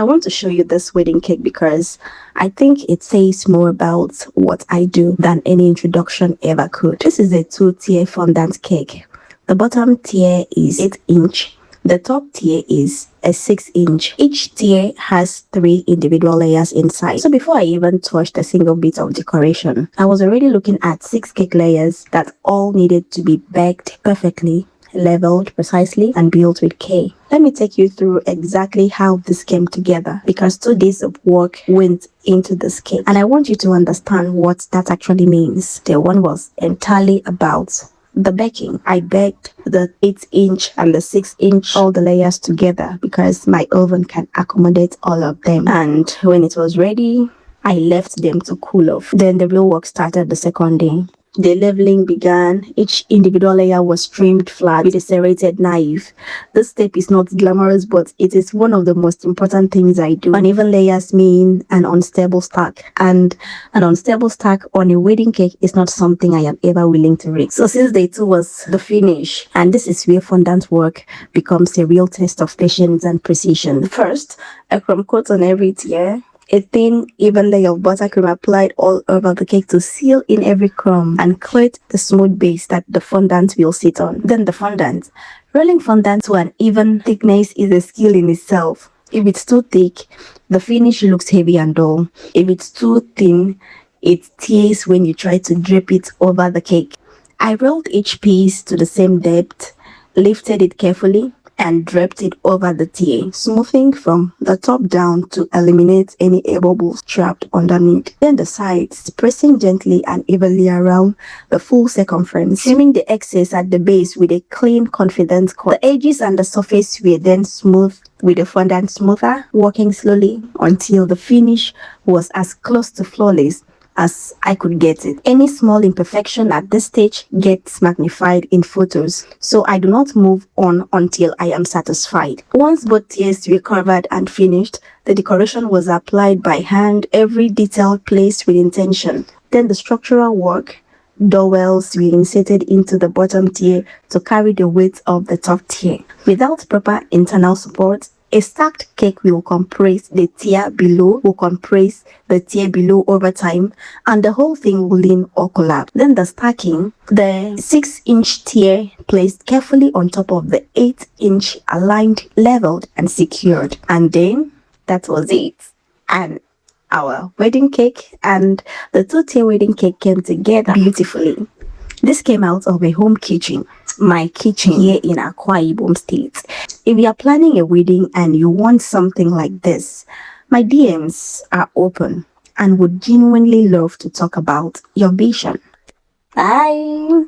I want to show you this wedding cake because I think it says more about what I do than any introduction ever could. This is a 2-tier fondant cake. The bottom tier is 8-inch. The top tier is a 6-inch. Each tier has 3 individual layers inside. So before I even touched a single bit of decoration, I was already looking at 6 cake layers that all needed to be baked perfectly, leveled precisely, and built with care. Let me take you through exactly how this came together because 2 days of work went into this cake, and I want you to understand what that actually means. The one was entirely about the baking. I baked the 8-inch and the 6-inch, all the layers together because my oven can accommodate all of them. And when it was ready, I left them to cool off. Then the real work started the second day. The leveling began. Each individual layer was trimmed flat with a serrated knife. This step is not glamorous, but it is one of the most important things I do. Uneven layers mean an unstable stack, and an unstable stack on a wedding cake is not something I am ever willing to risk. So since day 2 was the finish, and this is where fondant work becomes a real test of patience and precision. First, a crumb coat on every tier. A thin, even layer of buttercream applied all over the cake to seal in every crumb and create the smooth base that the fondant will sit on. Then the fondant. Rolling fondant to an even thickness is a skill in itself. If it's too thick, the finish looks heavy and dull. If it's too thin, it tears when you try to drape it over the cake. I rolled each piece to the same depth, lifted it carefully, and draped it over the tier, smoothing from the top down to eliminate any air bubbles trapped underneath. Then the sides, pressing gently and evenly around the full circumference, trimming the excess at the base with a clean, confident cut. The edges and the surface were then smoothed with the fondant smoother, working slowly until the finish was as close to flawless as I could get it. Any small imperfection at this stage gets magnified in photos, so I do not move on until I am satisfied. Once both tiers were covered and finished, the decoration was applied by hand, every detail placed with intention. Then the structural work. Dowels were inserted into the bottom tier to carry the weight of the top tier. Without proper internal support, a stacked cake will compress the tier below, over time, and the whole thing will lean or collapse. Then the stacking, the 6-inch tier placed carefully on top of the 8-inch, aligned, leveled, and secured. And then that was it. And our wedding cake and the 2-tier wedding cake came together beautifully. This came out of a home kitchen, my kitchen here in Akwa Ibom State. If you are planning a wedding and you want something like this, my DMs are open and would genuinely love to talk about your vision. Bye!